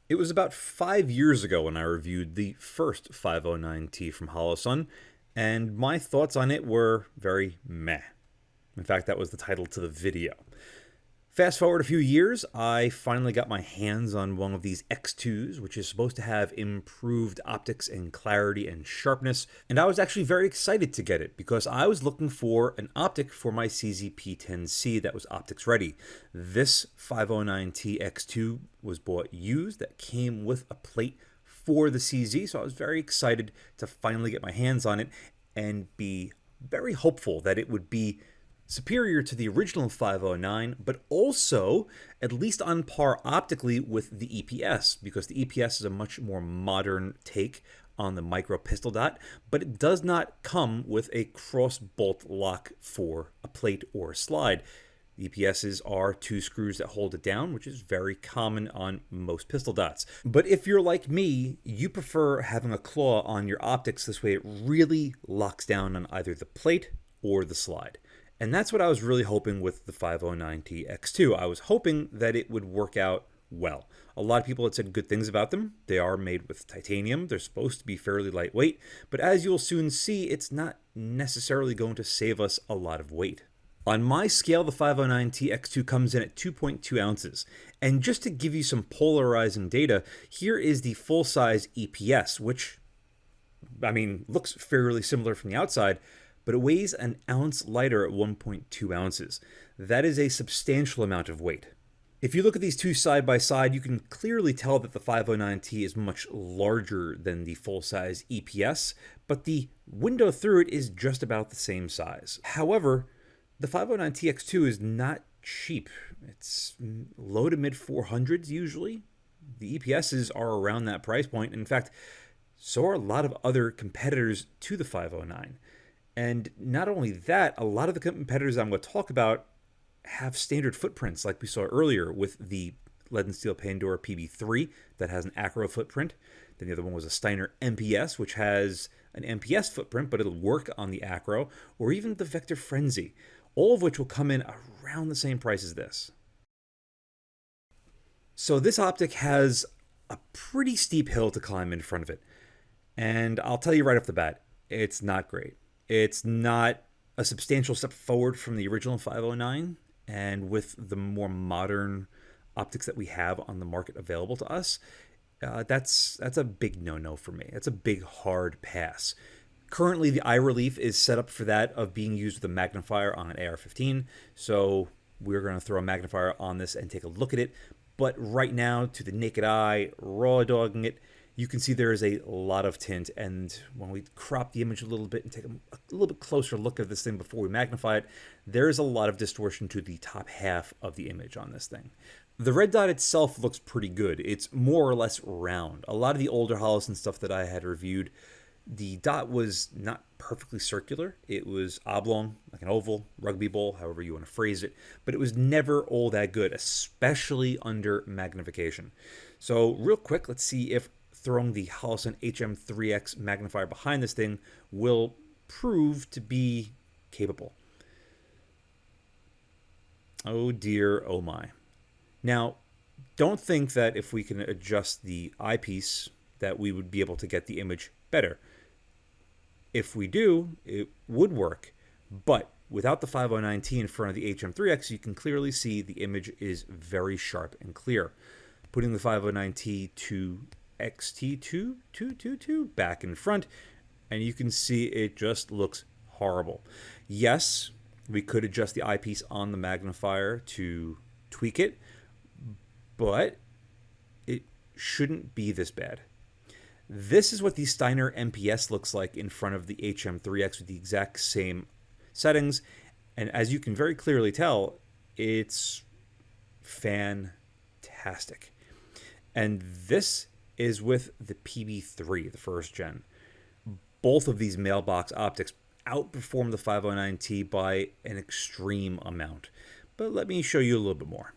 It was about 5 years ago when I reviewed the first 509T from Holosun, and my thoughts on it were very meh. In fact, that was the title to the video. Fast forward a few years, I finally got my hands on one of these X2s, which is supposed to have improved optics and clarity and sharpness, and I was actually very excited to get it because I was looking for an optic for my CZ-P10C that was optics ready. This 509T-X2 was bought used, that came with a plate for the CZ, so I was very excited to finally get my hands on it and be very hopeful that it would be superior to the original 509, but also at least on par optically with the EPS, because the EPS is a much more modern take on the micro pistol dot, but it does not come with a cross bolt lock for a plate or a slide. The EPSs are two screws that hold it down, which is very common on most pistol dots. But if you're like me, you prefer having a claw on your optics. This way it really locks down on either the plate or the slide. And that's what I was really hoping with the 509T-X2. I was hoping that it would work out well. A lot of people had said good things about them. They are made with titanium. They're supposed to be fairly lightweight, but as you'll soon see, it's not necessarily going to save us a lot of weight. On my scale, the 509T-X2 comes in at 2.2 ounces. And just to give you some polarizing data, here is the full-size EPS, which, I mean, looks fairly similar from the outside, but it weighs an ounce lighter at 1.2 ounces. That is a substantial amount of weight. If you look at these two side by side, you can clearly tell that the 509T is much larger than the full-size EPS, but the window through it is just about the same size. However, the 509T-X2 is not cheap. It's low to mid 400s usually. The EPSs are around that price point. In fact, so are a lot of other competitors to the 509. And not only that, a lot of the competitors I'm going to talk about have standard footprints like we saw earlier with the Lead and Steel Pandora PB3 that has an acro footprint. Then the other one was a Steiner MPS, which has an MPS footprint, but it'll work on the acro, or even the Vector Frenzy, all of which will come in around the same price as this. So this optic has a pretty steep hill to climb in front of it. And I'll tell you right off the bat, it's not great. It's not a substantial step forward from the original 509, and with the more modern optics that we have on the market available to us, that's a big no-no for me. That's a big hard pass. Currently, the eye relief is set up for that of being used with a magnifier on an AR-15, so we're going to throw a magnifier on this and take a look at it. But right now, to the naked eye, raw dogging it, you can see there is a lot of tint, and when we crop the image a little bit and take a little bit closer look at this thing before we magnify it, there is a lot of distortion to the top half of the image on this thing. The red dot itself looks pretty good. It's more or less round. A lot of the older Holosun stuff that I had reviewed, the dot was not perfectly circular. It was oblong, like an oval, rugby ball, however you want to phrase it, but it was never all that good, especially under magnification. So real quick, let's see if throwing the Holosun HM3X magnifier behind this thing will prove to be capable. Oh dear, oh my. Now, don't think that if we can adjust the eyepiece that we would be able to get the image better. If we do, it would work, but without the 509T in front of the HM3X, you can clearly see the image is very sharp and clear. Putting the 509T to XT2 back in front, and you can see it just looks horrible. Yes, we could adjust the eyepiece on the magnifier to tweak it, but it shouldn't be this bad. This is what the Steiner MPS looks like in front of the HM3X with the exact same settings, and as you can very clearly tell, it's fantastic. And this is with the PB3, the first gen. Both of these mailbox optics outperform the 509T by an extreme amount. But let me show you a little bit more.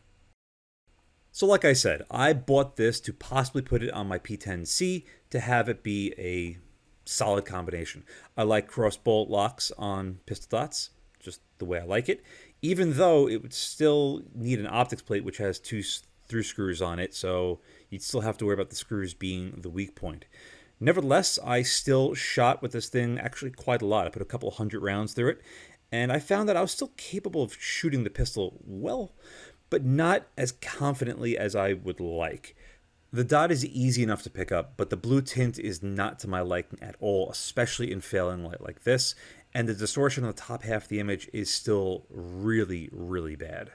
So like I said, I bought this to possibly put it on my P10C to have it be a solid combination. I like cross bolt locks on pistol dots, just the way I like it, even though it would still need an optics plate which has two through screws on it, so you'd still have to worry about the screws being the weak point. Nevertheless, I still shot with this thing actually quite a lot. I put a couple hundred rounds through it, and I found that I was still capable of shooting the pistol well, but not as confidently as I would like. The dot is easy enough to pick up, but the blue tint is not to my liking at all, especially in failing light like this, and the distortion on the top half of the image is still really, really bad.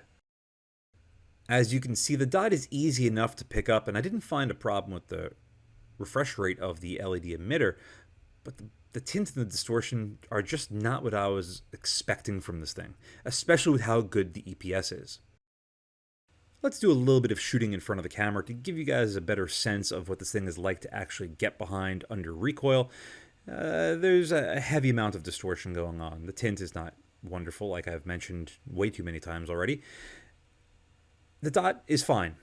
As you can see, the dot is easy enough to pick up, and I didn't find a problem with the refresh rate of the LED emitter, but the tint and the distortion are just not what I was expecting from this thing, especially with how good the EPS is. Let's do a little bit of shooting in front of the camera to give you guys a better sense of what this thing is like to actually get behind under recoil. There's a heavy amount of distortion going on. The tint is not wonderful, like I've mentioned way too many times already. The dot is fine.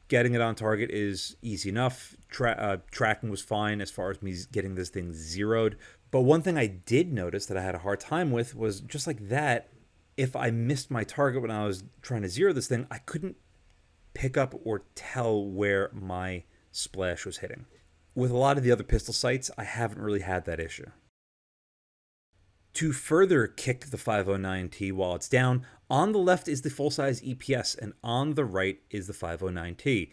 Getting it on target is easy enough. Tracking was fine as far as me getting this thing zeroed. But one thing I did notice that I had a hard time with was just like that, if I missed my target when I was trying to zero this thing, I couldn't pick up or tell where my splash was hitting. With a lot of the other pistol sights, I haven't really had that issue. To further kick the 509T while it's down, on the left is the full-size EPS, and on the right is the 509T.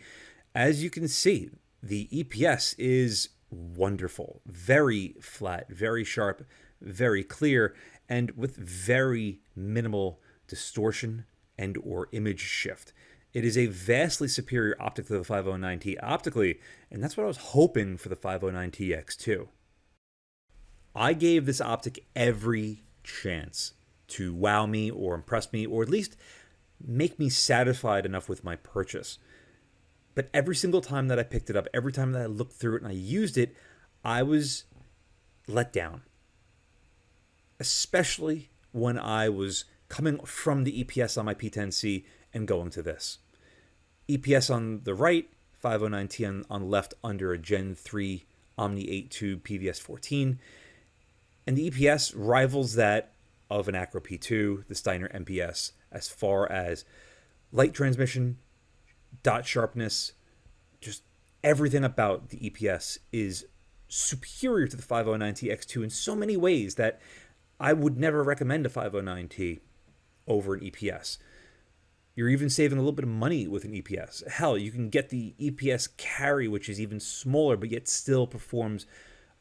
As you can see, the EPS is wonderful, very flat, very sharp, very clear, and with very minimal distortion and or image shift. It is a vastly superior optic to the 509T optically, and that's what I was hoping for the 509T-X2. I gave this optic every chance to wow me or impress me, or at least make me satisfied enough with my purchase. But every single time that I picked it up, every time that I looked through it and I used it, I was let down. Especially when I was coming from the EPS on my P10C and going to this. EPS on the right, 509T on the left under a Gen 3 Omni 8 tube PVS 14. And the EPS rivals that of an Acro P2, the Steiner MPS, as far as light transmission, dot sharpness, just everything about the EPS is superior to the 509T-X2 in so many ways that I would never recommend a 509T over an EPS. You're even saving a little bit of money with an EPS. Hell, you can get the EPS carry, which is even smaller, but yet still performs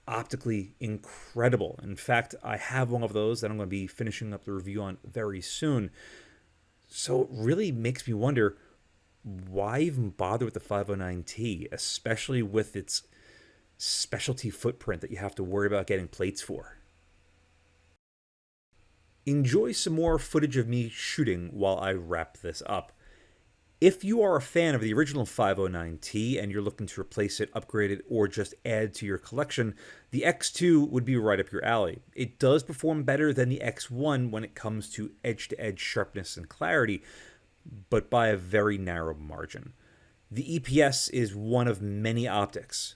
optically incredible. In fact, I have one of those that I'm going to be finishing up the review on very soon. So it really makes me wonder, why even bother with the 509T, especially with its specialty footprint that you have to worry about getting plates for? Enjoy some more footage of me shooting while I wrap this up. If you are a fan of the original 509T and you're looking to replace it, upgrade it, or just add to your collection, the X2 would be right up your alley. It does perform better than the X1 when it comes to edge-to-edge sharpness and clarity, but by a very narrow margin. The EPS is one of many optics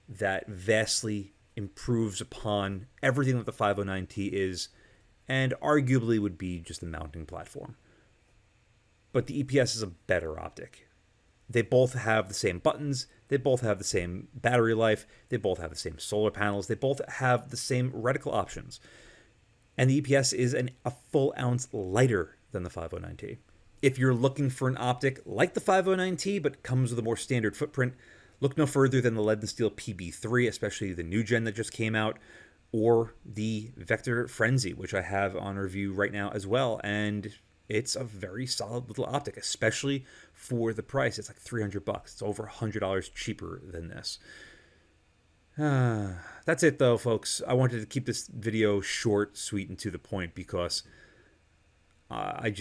that vastly improves upon everything that the 509T is, and arguably would be just a mounting platform. But the EPS is a better optic. They both have the same buttons, they both have the same battery life, they both have the same solar panels, they both have the same reticle options. And the EPS is a full ounce lighter than the 509T. If you're looking for an optic like the 509T but comes with a more standard footprint, look no further than the lead and steel PB3, especially the new gen that just came out, or the Vector Frenzy, which I have on review right now as well, and it's a very solid little optic, especially for the price. It's like $300. It's over $100 cheaper than this. That's it though, folks. I wanted to keep this video short, sweet, and to the point because I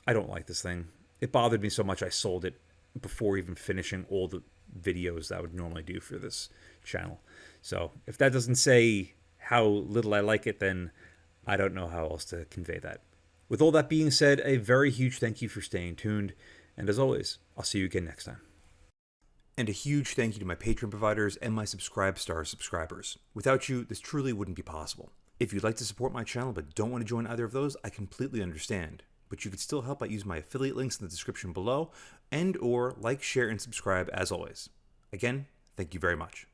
don't like this thing. It bothered me so much I sold it before even finishing all the videos that I would normally do for this channel. So if that doesn't say how little I like it, then I don't know how else to convey that. With all that being said, a very huge thank you for staying tuned, and as always, I'll see you again next time. And a huge thank you to my Patreon providers and my Subscribe Star subscribers. Without you, this truly wouldn't be possible. If you'd like to support my channel but don't want to join either of those, I completely understand. but you could still help by using my affiliate links in the description below, and or like, share, and subscribe as always. Again, thank you very much.